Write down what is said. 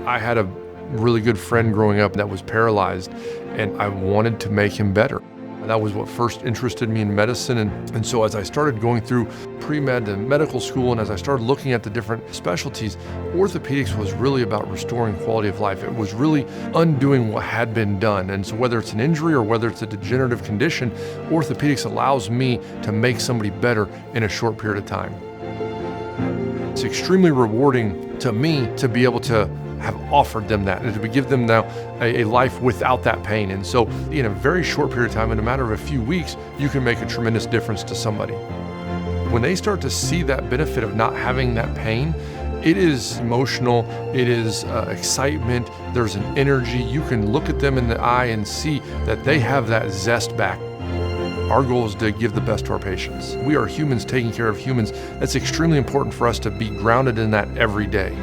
I had a really good friend growing up that was paralyzed, and I wanted to make him better. That was what first interested me in medicine. And so as I started going through pre-med and medical school, and as I started looking at the different specialties, orthopedics was really about restoring quality of life. It was really undoing what had been done. And so whether it's an injury or whether it's a degenerative condition, orthopedics allows me to make somebody better in a short period of time. It's extremely rewarding to me to be able to have offered them that and to give them now a life without that pain. And so in a very short period of time, in a matter of a few weeks, you can make a tremendous difference to somebody. When they start to see that benefit of not having that pain, it is emotional, it is excitement, there's an energy. You can look at them in the eye and see that they have that zest back. Our goal is to give the best to our patients. We are humans taking care of humans. That's extremely important for us to be grounded in that every day.